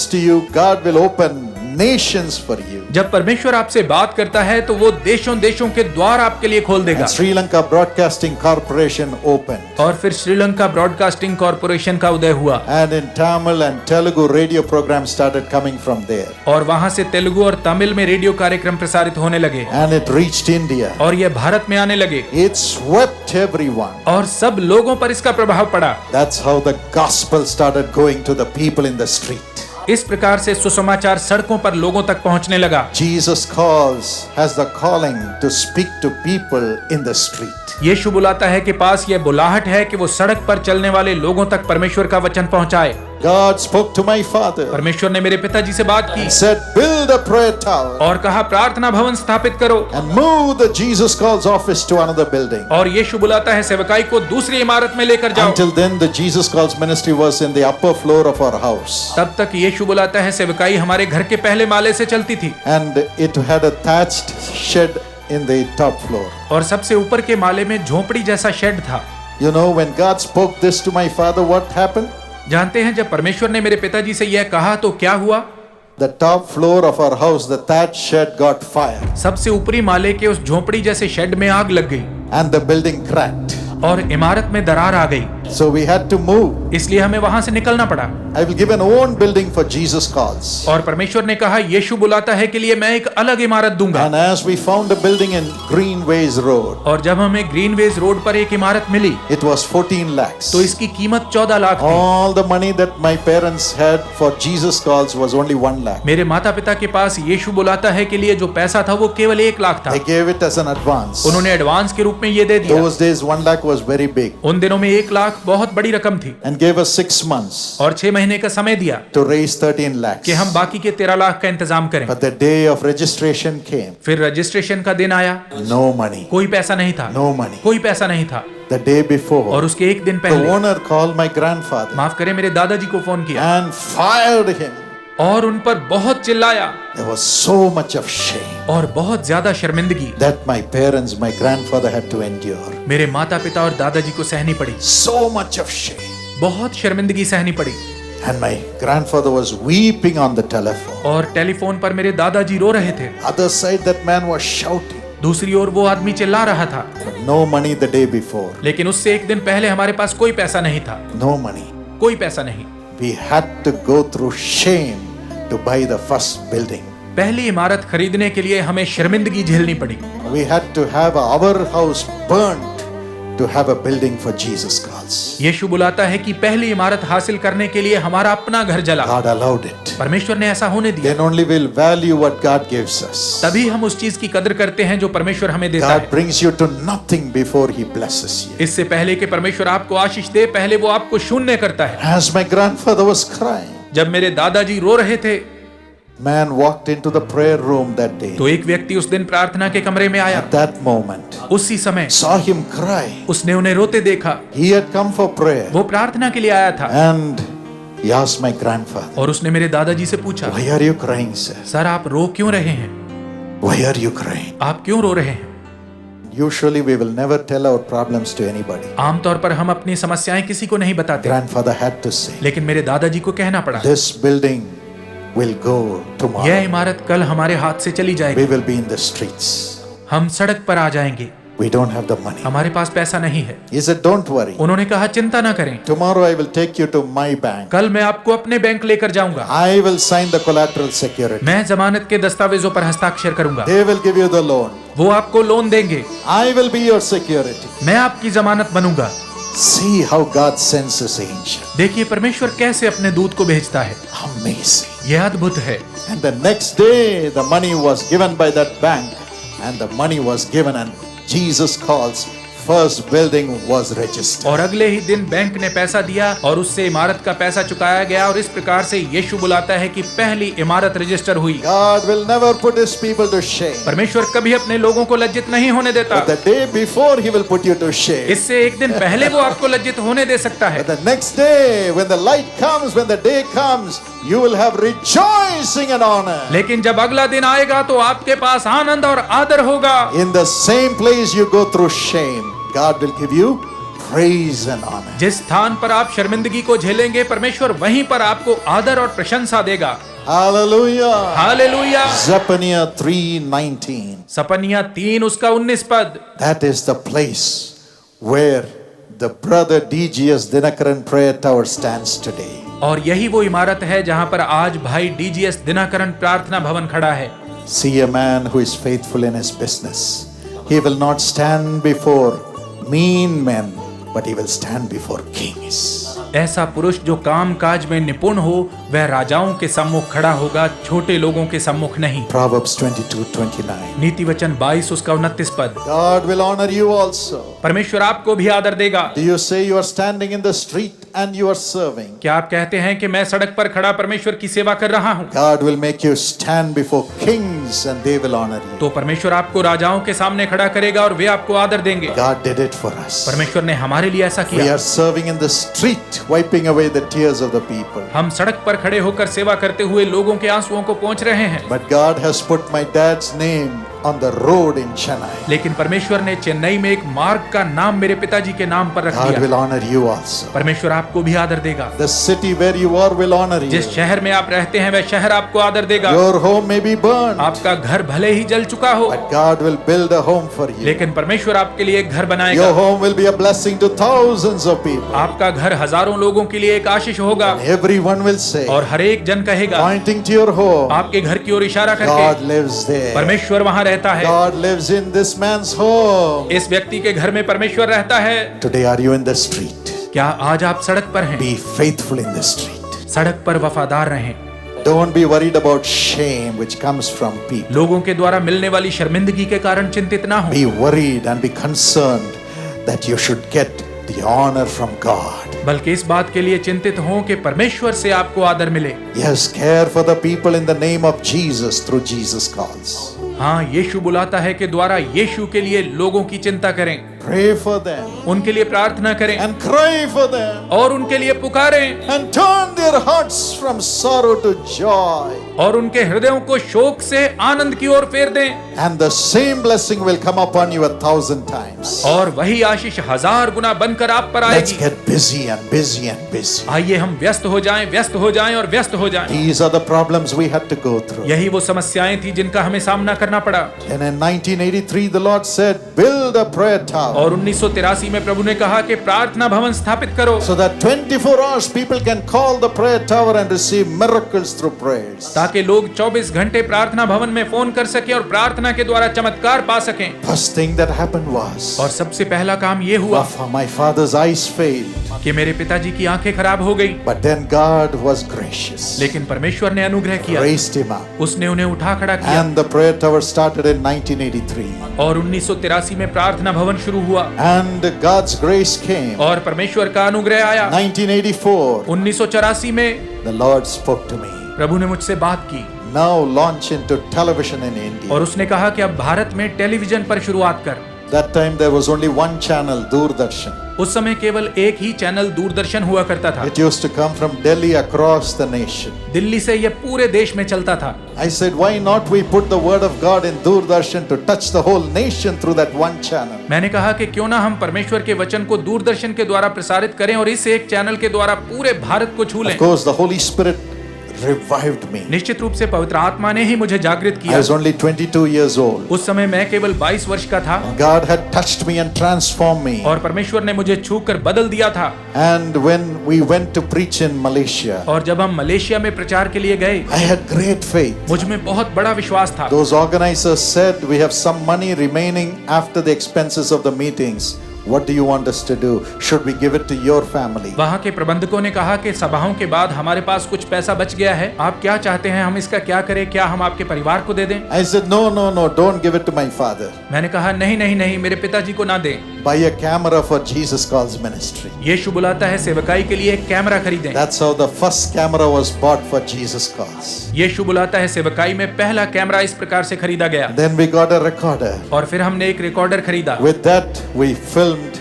speaks to you, God will open nations for you. जब परमेश्वर आपसे बात करता है तो वो देशों देशों के द्वार आपके लिए खोल देगा। And Sri Lanka Broadcasting Corporation opened. और फिर श्रीलंका ब्रॉडकास्टिंग कॉरपोरेशन का उदय हुआ। And in Tamil and Telugu radio programs started coming from there. और वहां से तेलुगु और तमिल में रेडियो कार्यक्रम प्रसारित होने लगे। And it reached India. और ये भारत में आने लगे। It swept everyone. और सब लोगों पर इसका प्रभाव पड़ा। That's how the gospel started going to the people in the street. इस प्रकार से सुसमाचार सड़कों पर लोगों तक पहुंचने लगा। Jesus has the calling to speak to people in the street. यीशु बुलाता है कि पास ये बुलाहट है कि वो सड़क पर चलने वाले लोगों तक परमेश्वर का वचन पहुंचाए। God spoke to my father. परमेश्वर ने मेरे पिताजी से बात की। Said, build a prayer tower. और कहा प्रार्थना भवन स्थापित करो। And move the Jesus Calls office to another building. और यीशु बुलाता है सेवकाई को दूसरी इमारत में लेकर जाओ। Until then, the Jesus Calls ministry was in the upper floor of our house. तब तक यीशु बुलाता है सेवकाई हमारे घर के पहले माले से चलती थी। And it had a thatched shed in the top floor. और सबसे ऊपर के माले में झोपड़ी जैसा शेड था। You know, when God spoke this to my father, what happened? जानते हैं जब परमेश्वर ने मेरे पिताजी से यह कहा तो क्या हुआ? The top floor of our house, the thatched shed got fire. सबसे ऊपरी माले के उस झोपड़ी जैसे शेड में आग लग गई। And the building cracked. और इमारत में दरार आ गई। So we had to move. इसलिए हमें वहां से निकलना पड़ा। I will give an own building for Jesus Calls. और परमेश्वर ने कहा यीशु बुलाता है के लिए मैं एक अलग इमारत दूंगा। And as we found a building in Greenways Road, और जब हमें ग्रीनवेज रोड पर एक इमारत मिली it was 14 lakhs. तो इसकी कीमत 14 लाख थी। All the money that my parents had for Jesus Calls was only 1 lakh. मेरे माता पिता के पास यीशु बुलाता है के लिए जो पैसा था वो केवल 1 लाख था। They gave it as an advance. उन्होंने एडवांस के रूप में ये दे दिया। Those days 1 lakh was very big. उन दिनों में 1 लाख बहुत बड़ी रकम थी। And gave us 6 months और 6 महीने का समय दिया to raise 13 lakhs. कि हम बाकी के 13 लाख का इंतजाम करें। But the day of registration came. फिर रजिस्ट्रेशन का दिन आया। No money. कोई पैसा नहीं था। No money. कोई पैसा नहीं था। The day before, और उसके एक दिन the पहले owner called my grandfather माफ करें मेरे दादाजी को फोन किया and fired him. और उन पर बहुत चिल्लाया There was so much of shame और बहुत ज्यादा शर्मिंदगी that my parents, my grandfather had to endure. मेरे माता पिता और दादाजी को सहनी पड़ी। So much of shame. बहुत शर्मिंदगी सहनी पड़ी। And my grandfather was weeping on the telephone. और टेलीफोन पर मेरे दादाजी रो रहे थे। Other side, that man was shouting. दूसरी ओर वो आदमी चिल्ला रहा था। But no money the day before. लेकिन उससे एक दिन पहले हमारे पास कोई पैसा नहीं था। No money. कोई पैसा नहीं। We had to go through shame to buy the first building. पहली इमारत खरीदने के लिए हमें शर्मिंदगी झेलनी पड़ी। We had to have our house burnt to have a building for Jesus Calls. यीशु बुलाता है कि पहली इमारत हासिल करने के लिए हमारा अपना घर जला। God allowed it. परमेश्वर ने ऐसा होने दिया। Then only we'll value what God gives us. तभी हम उस चीज की कदर करते हैं जो परमेश्वर हमें देता God है। brings you to nothing before He blesses you. इससे पहले कि परमेश्वर आपको आशीष दे पहले वो आपको शून्य करता है। As my grandfather was crying, जब मेरे दादाजी रो रहे थे man walked into the prayer room that day. तो एक व्यक्ति उस दिन प्रार्थना के कमरे में आया। At that moment, उसी समय saw him cry. उसने उन्हें रोते देखा। He had come for prayer. वो प्रार्थना के लिए आया था। And he asked my grandfather, और उसने मेरे दादाजी से पूछा why are you crying, sir? Sir आप रो क्यों रहे हैं? Why are you crying? आप क्यों रो रहे हैं? Usually we will never tell our problems to anybody. आमतौर पर हम अपनी समस्याएं किसी को नहीं बताते। Grandfather had to say, लेकिन मेरे दादाजी को कहना पड़ा this building will go tomorrow. यह इमारत कल हमारे हाथ से चली We जाएगी। will be in the streets. हम सड़क पर आ जाएंगे। We don't have the money. हमारे पास पैसा नहीं है। He said, don't worry. उन्होंने कहा चिंता ना करें, Tomorrow I will take you to my bank. कल मैं आपको अपने बैंक लेकर जाऊंगा। I will sign the collateral security. मैं जमानत के दस्तावेजों पर हस्ताक्षर करूंगा। They will give you the loan. वो आपको लोन देंगे। I will be your security. मैं आपकी जमानत बनूंगा। See how God sends His angel. देखिए परमेश्वर कैसे अपने दूत को भेजता है। Amazing. यह अद्भुत है। And the next day, the money was given by that bank, and the money was given, and Jesus Calls first building was registered. और अगले ही दिन बैंक ने पैसा दिया और उससे इमारत का पैसा चुकाया गया और इस प्रकार से यीशु बुलाता है कि पहली इमारत रजिस्टर हुई। God will never put His people to shame. परमेश्वर कभी अपने लोगों को लज्जित नहीं होने देता। But the day before He will put you to shame. इससे एक दिन पहले वो आपको लज्जित होने दे सकता है। But the next day, when the light comes, when the day comes, you will have rejoicing and honor. लेकिन जब अगला दिन आएगा तो आपके पास आनंद और आदर होगा। In the same place you go through shame, God will give you praise and honor. जिस स्थान पर आप शर्मिंदगी को झेलेंगे, परमेश्वर वहीं पर आपको आदर और प्रशंसा देगा। Hallelujah. हालेलुया। Zephaniah 3:19. सपनिया 3 उसका 19 पद। That is the place where the brother DGS Dinakaran prayer tower stands today. और यही वो इमारत है जहां पर आज भाई डीजीएस दिनाकरण प्रार्थना भवन खड़ा है। See a man who is faithful in his business. He will not stand before mean men, but he will stand before kings. ऐसा पुरुष जो काम काज में निपुण हो, वह राजाओं के सम्मुख खड़ा होगा, छोटे लोगों के सम्मुख नहीं। Proverbs 22:29. नीति वचन 22 उसका 29 पद। God will honor you also. परमेश्वर आपको भी आदर देगा। Do you say you are standing in the street and you are serving? क्या आप कहते हैं कि मैं सड़क पर खड़ा परमेश्वर की सेवा कर रहा हूँ? God will make you stand before kings and they will honor you. तो परमेश्वर आपको राजाओं के सामने खड़ा करेगा और वे आपको आदर देंगे। God did it for us. परमेश्वर ने हमारे लिए ऐसा We किया। are serving in the street, wiping away the tears of the people. हम सड़क पर खड़े होकर सेवा करते हुए लोगों के आंसुओं को पोंछ रहे हैं। But God has put my dad's name on the road in Chennai. लेकिन परमेश्वर ने चेन्नई में एक मार्ग का नाम मेरे पिताजी के नाम पर रख God दिया। will honor you also. परमेश्वर आपको भी आदर देगा। The city where you are will honor you. जिस शहर में आप रहते हैं वह शहर आपको आदर देगा। Your home may be burned, आपका घर भले ही जल चुका हो, but God will build a home for you. लेकिन परमेश्वर आपके लिए एक घर बनाएगा। Your home will be a blessing to thousands of people. आपका घर हजारों लोगों के लिए एक आशीष होगा Everyone will say, और हर एक जन कहेगा, pointing to your home, आपके घर की ओर इशारा God करके, lives there. परमेश्वर वहां रहता है। God lives in this man's home. इस व्यक्ति के घर में परमेश्वर रहता है। Today are you in the street? क्या आज आप सड़क पर हैं? Be faithful in the street. सड़क पर वफादार रहें। Don't be worried about shame which comes from people. लोगों के द्वारा मिलने वाली शर्मिंदगी के कारण चिंतित ना हो, Be worried and be concerned that you should get the honor from God. बल्कि इस बात के लिए चिंतित हो कि परमेश्वर से आपको आदर मिले। Yes, care for the people in the name of Jesus through Jesus calls. हाँ, यीशु बुलाता है के द्वारा यीशु के लिए लोगों की चिंता करें, Pray for them उनके लिए प्रार्थना करें and cry for them और उनके लिए पुकारें and turn their hearts from sorrow to joy. और उनके हृदयों को शोक से आनंद की ओर फेर दें, And the same blessing will come upon you 1,000 times. और वही आशीष 1000 गुना बनकर आप पर Let's आएगी। get busy and busy and busy. आइए हम व्यस्त हो जाएं और व्यस्त हो जाएं। These are the problems we had to go through. यही वो समस्याएं थी जिनका हमें सामना करना पड़ा। And in 1983, the Lord said, build a prayer tower और 1983 में प्रभु ने कहा कि प्रार्थना भवन स्थापित करो, so that 24 hours people can call the prayer tower and receive miracles through prayers. ताकि लोग 24 घंटे प्रार्थना भवन में फोन कर सकें और प्रार्थना के द्वारा चमत्कार पा सकें। First thing that happened was, और सबसे पहला काम ये हुआ my father's eyes failed, कि मेरे पिताजी की आंखें खराब हो गई, but then God was gracious, लेकिन परमेश्वर ने अनुग्रह किया, raised him up, उसने उन्हें उठा खड़ा किया and the prayer tower started in 1983. और 1983 में प्रार्थना भवन शुरू हुआ And God's grace came. और परमेश्वर का अनुग्रह आया। 1984, 1984 में the Lord spoke to me. प्रभु ने मुझसे बात की Now launch into television in India. और उसने कहा कि अब भारत में टेलीविजन पर शुरुआत कर। That time there was only one channel, Doordarshan. उस समय केवल एक ही चैनल दूरदर्शन हुआ करता था। It used to come from Delhi across the nation. Delhi से यह पूरे देश में चलता था। I said, why not we put the word of God in Doordarshan to touch the whole nation through that one channel? मैंने कहा कि क्यों ना हम परमेश्वर के वचन को दूरदर्शन के द्वारा प्रसारित करें और इस एक चैनल के द्वारा पूरे भारत को छू लें। Of course, the Holy Spirit revived me. निश्चित रूप से पवित्र आत्मा ने ही मुझे जागृत I किया। was only 22 years old. उस समय मैं केवल 22 वर्ष का था God had touched me and transformed me. और परमेश्वर ने मुझे छू कर बदल दिया था। And when we went to preach in Malaysia, और जब हम मलेशिया में प्रचार के लिए गए, I had great faith. मुझ में बहुत बड़ा विश्वास था। Those organizers said, we have some money remaining after the expenses of the meetings. What do you want us to do? Should we give it to your family? वहाँ के प्रबंधकों ने कहा कि सभाओं के बाद हमारे पास कुछ पैसा बच गया है, आप क्या चाहते हैं हम इसका क्या करें, क्या हम आपके परिवार को दे दें? I said, no, no, no, don't give it to my father. मैंने कहा नहीं नहीं नहीं, मेरे पिताजी को ना दें। Buy a camera for Jesus Calls Ministry. यीशु बुलाता है सेवकाई के लिए एक कैमरा खरीदें। That's how the first camera was bought for Jesus Calls. यीशु बुलाता है सेवकाई में पहला कैमरा इस प्रकार से खरीदा गया। Then we got a recorder. और फिर हमने एक रिकॉर्डर खरीदा With that, we filmed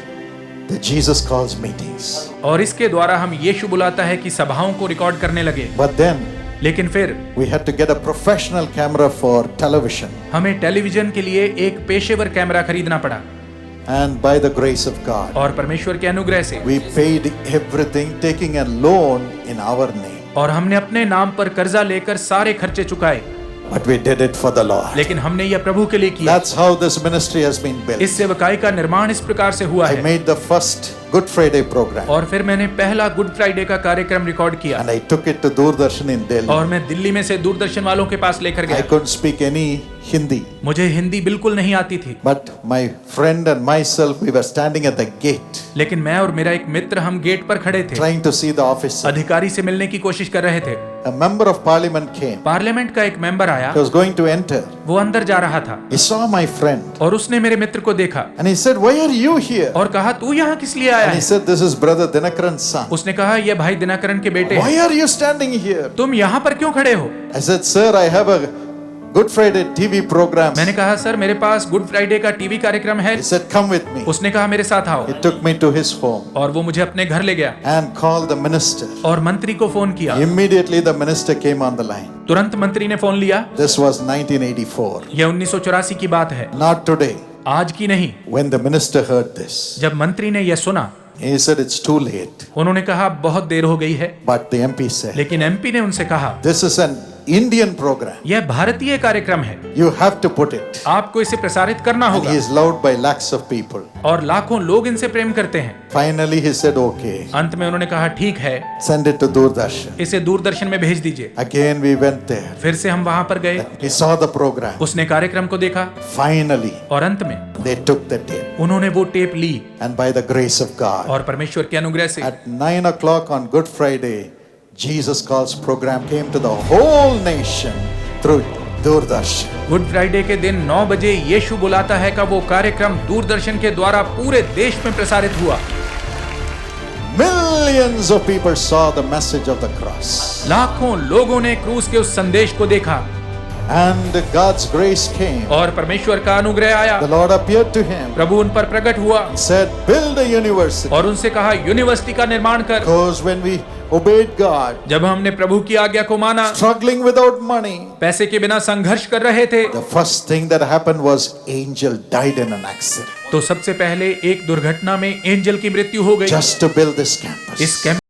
the Jesus Calls meetings. और इसके द्वारा हम यीशु बुलाता है कि सभाओं को रिकॉर्ड करने लगे। But then, लेकिन फिर we had to get a professional camera for television. हमें टेलीविजन के लिए एक पेशेवर कैमरा खरीदना पड़ा। And by the grace of God, और परमेश्वर के अनुग्रह से we paid everything, taking a loan in our name. और हमने अपने नाम पर कर्जा लेकर सारे खर्चे चुकाए, But we did it for the Lord. लेकिन हमने यह प्रभु के लिए किया। That's how this ministry has been built. इस सेवकाई का निर्माण इस प्रकार से हुआ I है। made the first Good Friday program और फिर मैंने पहला गुड फ्राइडे का कार्यक्रम रिकॉर्ड किया and I took it to Doordarshan in Delhi. और मैं दिल्ली में से दूरदर्शन वालों के पास लेकर I गया। couldn't speak any Hindi, मुझे हिंदी बिल्कुल नहीं आती थी, but my friend and myself, we were standing at the gate लेकिन मैं और मेरा एक मित्र हम गेट पर खड़े थे, trying to see the officer. अधिकारी से मिलने की कोशिश कर रहे थे। A member of parliament came. Parliament का एक मेंबर आया, He was going to enter. वो अंदर जा रहा था He saw my friend और उसने मेरे मित्र को देखा and he said, "Why are you here?" और कहा तू यहाँ किस लिए आया And he है? said, "This is brother Dinakaran's son." उसने कहा ये भाई दिनाकरण के बेटे हैं। "Why are you standing here?" तुम यहाँ पर क्यों खड़े हो? I said, "Sir, I have a Good Friday TV program." मैंने कहा सर मेरे पास गुड फ्राइडे का टीवी कार्यक्रम है। He said, "Come with me." उसने कहा मेरे साथ आओ He took me to his home और वो मुझे अपने घर ले गया and called the minister. और मंत्री को फोन किया। Immediately the minister came on the line. तुरंत मंत्री ने फोन लिया। This was 1984. यह 1984 की बात है, Not today. आज की नहीं। When the minister heard this, जब मंत्री ने यह सुना, he said, "It's too late." उन्होंने कहा बहुत देर हो गई है, But the MP said, लेकिन एमपी ने उनसे कहा "This is an Indian program. यह भारतीय कार्यक्रम है, You have to put it." आपको इसे प्रसारित करना And होगा he is loved by lakhs of people. और लाखों लोग इनसे प्रेम करते हैं। Finally, he said, "Okay, अंत में उन्होंने कहा ठीक है, send it to Doordarshan." इसे दूरदर्शन में भेज दीजिए। Again, we went there. फिर से हम वहां पर गए, He saw the program. उसने कार्यक्रम को देखा Finally, और अंत में they took the tape. उन्होंने वो टेप ली And by the grace of God, और परमेश्वर के अनुग्रह से at 9 o'clock on Good Friday, Jesus Calls program came to the whole nation through Doordarshan. Good Friday के दिन 9 बजे यीशु बुलाता है का वो कार्यक्रम दूरदर्शन के द्वारा पूरे देश में प्रसारित हुआ। Millions of people saw the message of the cross. लाखों लोगों ने क्रूस के उस संदेश को देखा And God's grace came. और परमेश्वर का अनुग्रह आया। The Lord appeared to him, प्रभु उन पर प्रकट हुआ said, "Build a university." और उनसे कहा यूनिवर्सिटी का निर्माण कर। Because when we obeyed God, जब हमने प्रभु की आज्ञा को माना, struggling without money, पैसे के बिना संघर्ष कर रहे थे, the first thing that happened was angel died in an accident तो सबसे पहले एक दुर्घटना में एंजल की मृत्यु हो गई। just to build this campus. इस कैंपस